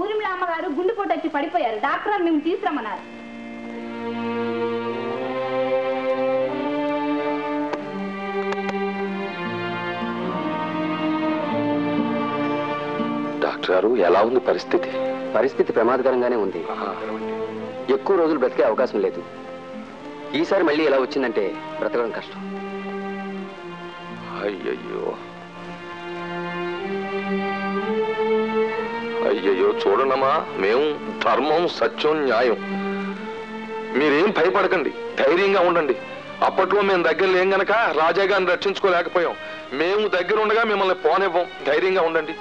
ఊరిమిళ అమ్మగారు గుండెపోటు వచ్చి పడిపోయారు. డాక్టర్ మేము తీసుకురమ్మన్నారు. డాక్టర్ గారు, ఎలా ఉంది పరిస్థితి? పరిస్థితి ప్రమాదకరంగానే ఉంది. ఎక్కువ రోజులు బ్రతికే అవకాశం లేదు. ఈసారి మళ్ళీ ఎలా వచ్చిందంటే బ్రతకడం కష్టం. అయ్యయ్యో అయ్యయ్యో, చూడనమ్మా, మేము ధర్మం, సత్యం, న్యాయం. మీరేం భయపడకండి, ధైర్యంగా ఉండండి. అప్పట్లో మేము దగ్గర లేం గనక రాజా గారిని రక్షించుకోలేకపోయాం. మేము దగ్గర ఉండగా మిమ్మల్ని పోనివ్వం. ధైర్యంగా ఉండండి.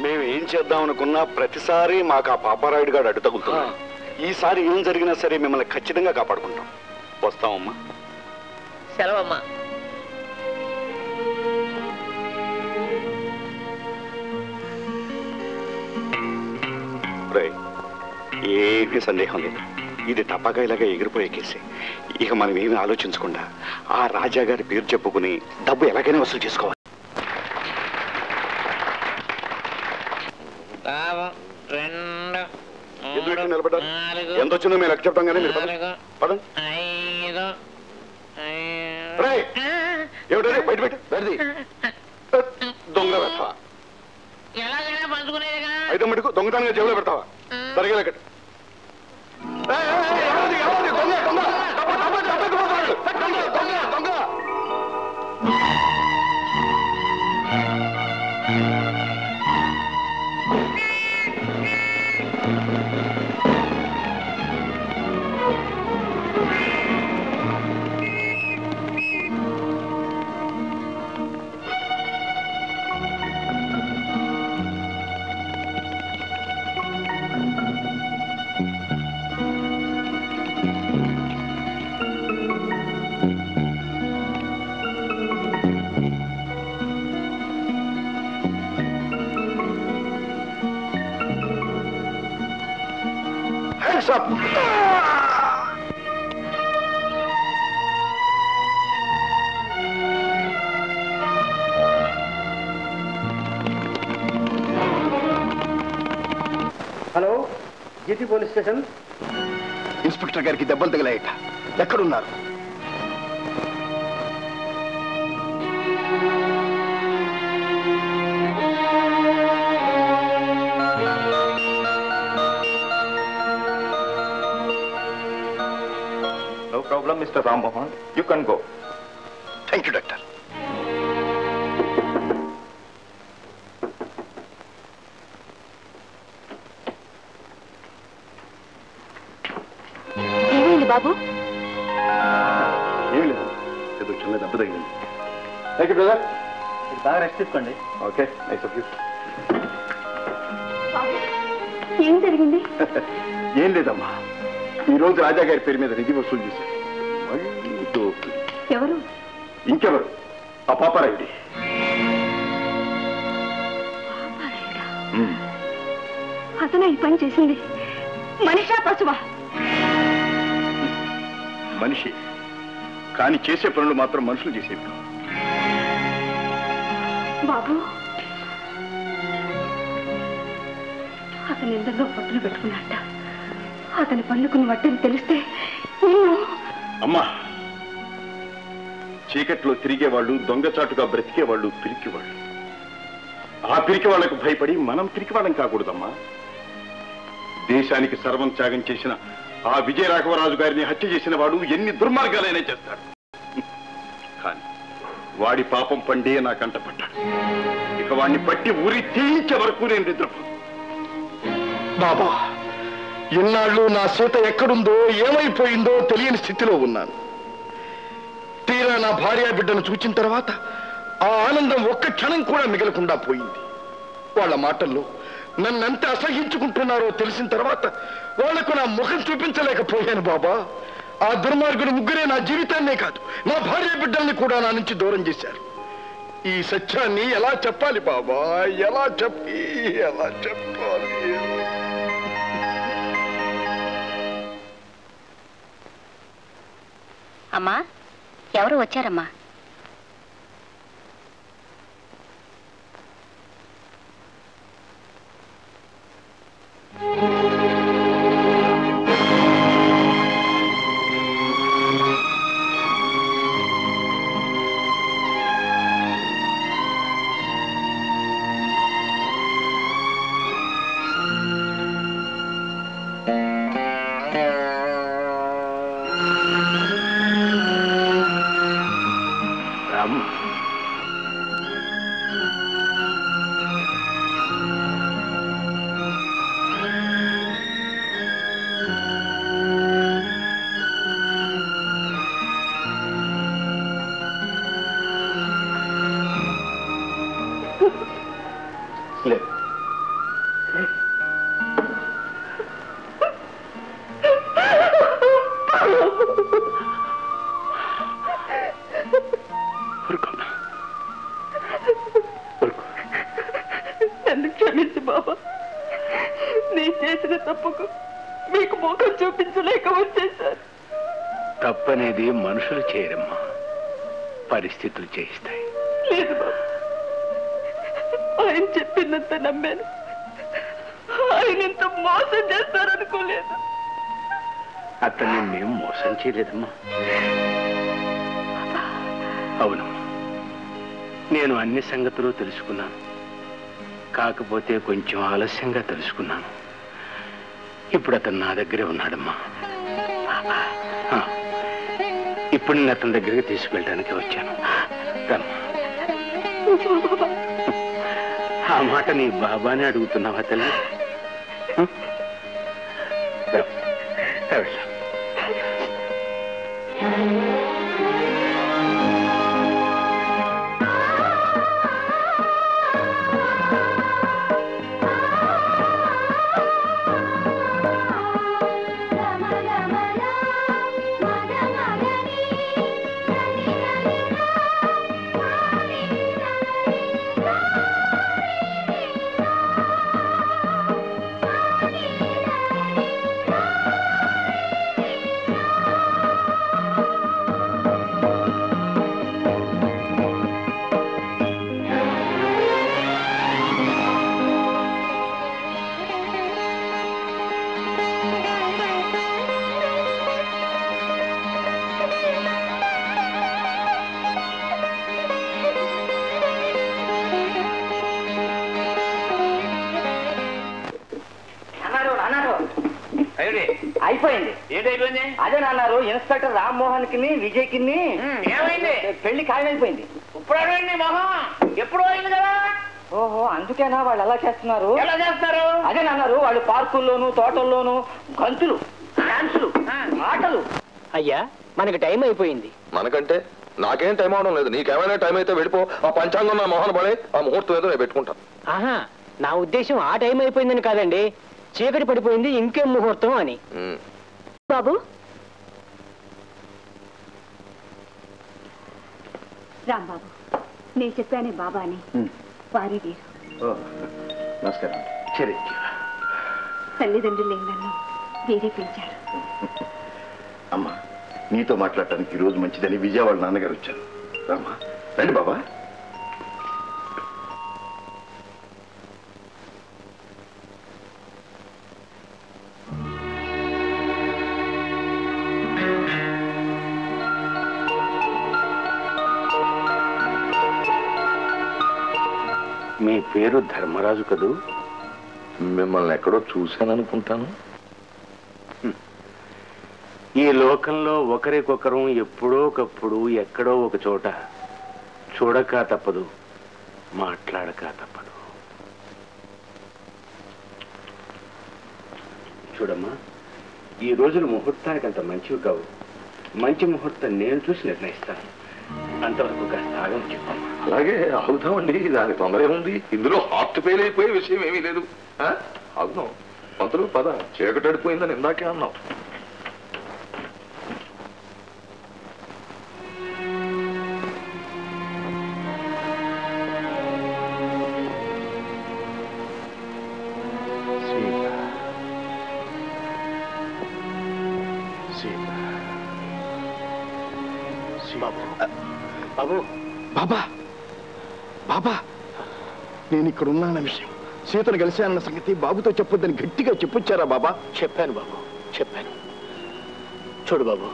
మేము ఏం చేద్దాం అనుకున్నా ప్రతిసారి మాకు ఆ పాపారాయుడు గారు అడ్డు తగులుతున్నాం. ఈసారి ఏం జరిగినా సరే మిమ్మల్ని ఖచ్చితంగా కాపాడుకుంటాం. వస్తామమ్మా. సెలవమ్మా. ఏమీ సందేహం లేదు, ఇది టపాకాయలాగా ఎగిరిపోయే కేసే. ఇక మనం ఏమీ ఆలోచించకుండా ఆ రాజా గారి పేరు చెప్పుకుని డబ్బు ఎలాగైనా వసూలు చేసుకోవాలి. నిలబడ్డారు. ఎంత వచ్చిందో మీరు లెక్క చెప్తాం కానీ పదండి. ఏమిటో బయట పెట్టి దొంగ పెడతావా? అయితే మటుకు దొంగతనంగా జేబులో పెడతావా? సరిగా లెక్క. Hello, GT police station. Inspector గారికి దెబ్బలు తగిలాయట. ఎక్కడున్నారు? No problem, Mr. Ram Mohan. You can go. Thank you, Doctor. ఏమైంది బాబు? ఏమి లేదు, ఏదో చిన్న దెబ్బ తగిలింది. Thank you brother. బాగా రెస్ట్ తీసుకోండి. Okay, nice of you. ఏం జరిగింది? ఏం లేదమ్మా, ఈ రోజు రాజా గారి పేరు మీద నిధి వసూలు చేశారు. ఎవరు? ఇంకెవరు? ఆ పాపారాయుడి. అతను ఈ పని చేసింది. మనిషా పశువా? మనిషి, కానీ చేసే పనులు మాత్రం మనుషులు చేసేవి. బాబు, అతని ఇళ్లలో పట్టులు పెట్టుకున్నట్ట. అతని పనులకు వడ్డని తెలిస్తే అమ్మా, చీకట్లో తిరిగేవాళ్ళు, దొంగచాటుగా బ్రతికేవాళ్ళు పిరికివాళ్ళు. ఆ పిరికి వాళ్లకు భయపడి మనం పిరికి వాళ్ళం కాకూడదమ్మా. దేశానికి సర్వం త్యాగం చేసిన ఆ విజయరాఘవరాజు గారిని హత్య చేసిన వాడు ఎన్ని దుర్మార్గాలైనా చేస్తాడు. కానీ వాడి పాపం పండే నా కంటపడ్డాడు. ఇక వాడిని పట్టి ఊరి తీయించే వరకు నేను నిద్రపో. బాబా, ఇన్నాళ్ళు నా సీత ఎక్కడుందో ఏమైపోయిందో తెలియని స్థితిలో ఉన్నాను. తీరా నా భార్య బిడ్డను చూచిన తర్వాత ఆ ఆనందం ఒక్క క్షణం కూడా మిగలకుండా పోయింది. వాళ్ళ మాటల్లో నన్నెంత అసహించుకుంటున్నారో తెలిసిన తర్వాత వాళ్లకు నా ముఖం చూపించలేకపోయాను బాబా. ఆ దుర్మార్గుడు ముగ్గురే నా జీవితాన్నే కాదు, నా భార్య బిడ్డల్ని కూడా నా నుంచి దూరం చేశారు. ఈ సత్యాన్ని ఎలా చెప్పాలి బాబా? ఎలా చెప్పాలి? అమ్మా, ఎవరు వచ్చారమ్మా? నన్ను క్షమించు బాబా. నీ చేసిన తప్పుకు మీకు ముఖం చూపించలేక వచ్చేశారు. తప్పనేది మనుషులు చేయరమ్మా, పరిస్థితులు చేయిస్తాయి. లేదు బాబా, ఆయన చెప్పినంత నమ్మాను. ఆయన ఇంత మోసం చేస్తారనుకోలేదు. అతన్ని మేము మోసం చేయలేదమ్మా. అవునమ్మా, నేను అన్ని సంగతులు తెలుసుకున్నాను. కాకపోతే కొంచెం ఆలస్యంగా తెలుసుకున్నాను. ఇప్పుడు అతను నా దగ్గరే ఉన్నాడమ్మా. ఇప్పుడు నేను అతని దగ్గరికి తీసుకెళ్ళడానికి వచ్చాను. ఆ మాట నీ బాబానే అడుగుతున్నావా తల్లి? అయిపోయింది. ఏంటైపోయింది? అదే అన్నారు ఇన్స్పెక్టర్ రామ్మోహన్ కి విజయ్ కి ఏమైంది? పెళ్లి ఖాయమైపోయింది. ఇప్పుడు అడగండి మొహం, ఎప్పుడు అయింది కదా. ఓహో, అందుకేనా వాళ్ళు అలా చేస్తున్నారు? ఎలా చేస్తారు? అదే అన్నారు వాళ్ళు పార్కుల్లోనూ తోటల్లోనూ గంతులు, డాన్సులు, ఆటలు. అయ్యా మనకి టైం అయిపోయింది. మనకంటే నాకేం టైం అవడం లేదు. నీకేమైనా టైం అయితే వెళ్ళిపో. ఆ పంచాంగం నా మొహన పడే ఆ ముహూర్తం ఏదో నేను పెట్టుకుంటాను. ఆహా, నా ఉద్దేశం ఆ టైం అయిపోయిందని కాదండి, చీకటి పడిపోయింది ఇంకేం ముహూర్తం అని. బాబు, రాంబాబు, నేను చెప్పానే బాబా అని, వారి వీరు. నమస్కారం. తల్లిదండ్రులు లేని నన్ను వీరే పిలిచారు. అమ్మా, నీతో మాట్లాడటానికి ఈ రోజు మంచిదని విజయవాడ నాన్నగారు వచ్చారు. రామ్మా, రండి బాబా. మీ పేరు ధర్మరాజు కదూ? మిమ్మల్ని ఎక్కడో చూశాననుకుంటాను. ఈ లోకంలో ఒకరికొకరు ఎప్పుడో ఒకప్పుడు ఎక్కడో ఒక చోట చూడక తప్పదు, మాట్లాడక తప్పదు. చూడమ్మా, ఈ రోజులు ముహూర్తానికి అంత మంచివి కావు. మంచి ముహూర్తం నేను చూసి నిర్ణయిస్తాను. అంతవరకు కాస్త ఆగమని చెప్పమ్మా. అలాగే ఆగుతామండి, దానికి తొందర ఏముంది? ఇందులో హార్ట్ ఫెయిల్ అయిపోయే విషయం ఏమీ లేదు. ఆగుదాం. పంతులు పద, చీకటడిపోయిందని ఇందాకే అన్నాం. బాబా బాబా, నేను ఇక్కడ ఉన్నాన్న విషయం సీతను కలిశానన్న సంగతి బాబుతో చెప్పొద్దని గట్టిగా చెప్పొచ్చారా బాబా? చెప్పాను బాబు, చెప్పాను. చూడు బాబు,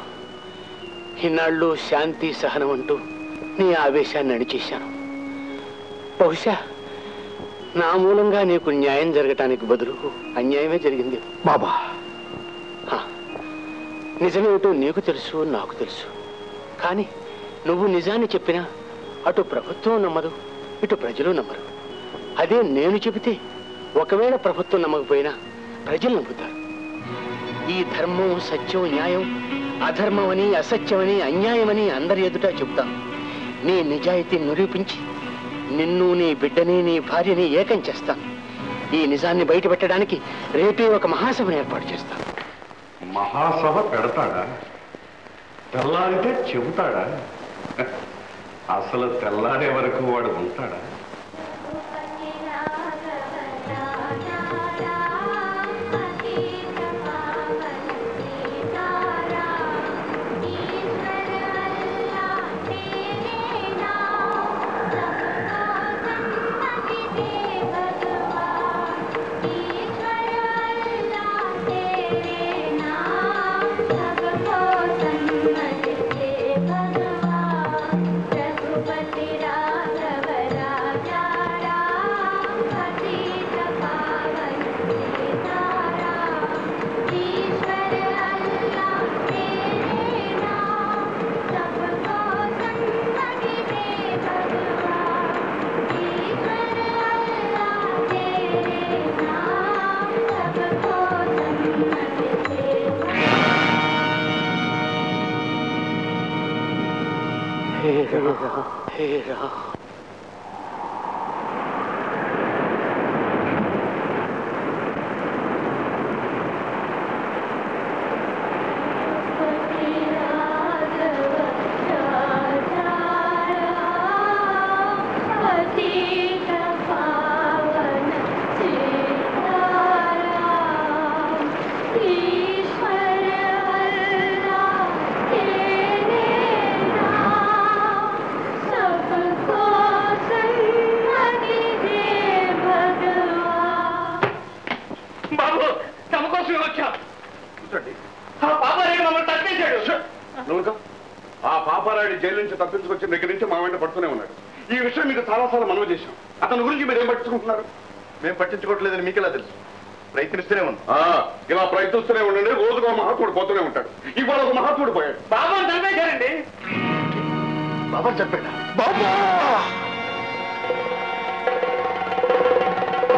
ఇన్నాళ్ళు శాంతి సహనం అంటూ నీ ఆవేశాన్ని అణిచేశాను. బహుశా నా మూలంగా నీకు న్యాయం జరగటానికి బదులు అన్యాయమే జరిగింది బాబా. నిజమేమిటో నీకు తెలుసు, నాకు తెలుసు. కానీ నువ్వు నిజాన్ని చెప్పినా అటు ప్రభుత్వం నమ్మదు, ఇటు ప్రజలు నమ్మరు. అదే నేను చెబితే ఒకవేళ ప్రభుత్వం నమ్మకపోయినా ప్రజలు నమ్ముతారు. ఈ ధర్మం, సత్యం, న్యాయం అధర్మమని, అసత్యమని, అన్యాయమని అందరి ఎదుట చెబుతాను. నీ నిజాయితీని నిరూపించి నిన్ను, నీ బిడ్డని, నీ భార్యని ఏకం చేస్తాను. ఈ నిజాన్ని బయటపెట్టడానికి రేపే ఒక మహాసభను ఏర్పాటు చేస్తాను. మహాసభ పెడతాడా? తెల్లారితే చెబుతాడా? అసలు తెల్లారే వరకు వాడు ఉంటాడా? ఆ పాపారాయుడు జైలు నుంచి తప్పించుకొచ్చిన దగ్గర నుంచి మా వెంట పడుతూనే ఉన్నాడు. ఈ విషయం మీకు చాలాసార్లు మనవి చేశాం. అతని గురించి మీరు ఏం పట్టించుకుంటున్నారు? మేము పట్టించుకోవట్లేదని మీకెలా తెలుసు? ప్రయత్నిస్తూనే ఉన్నాం. ఇలా ప్రయత్నిస్తూనే ఉండండి. రోజుకు ఒక మహాత్ముడు పోతూనే ఉంటాడు. ఇవాళ ఒక మహాత్ముడు పోయాడు. బాబాను చంపేశారండి. బాబా చెప్పాడా? బాబా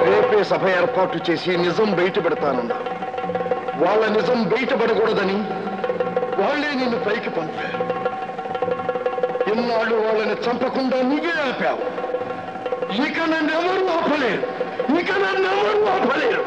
రేపే సభ ఏర్పాటు చేసి నిజం బయట పెడతానన్నా. వాళ్ళ నిజం బయటపడకూడదని వాళ్ళే నిన్ను పైకి పంపారు. ఇన్నాళ్ళు వాళ్ళని చంపకుండా నువ్వే ఆపావు. ఇక నన్నెవరూ ఆపలేరు.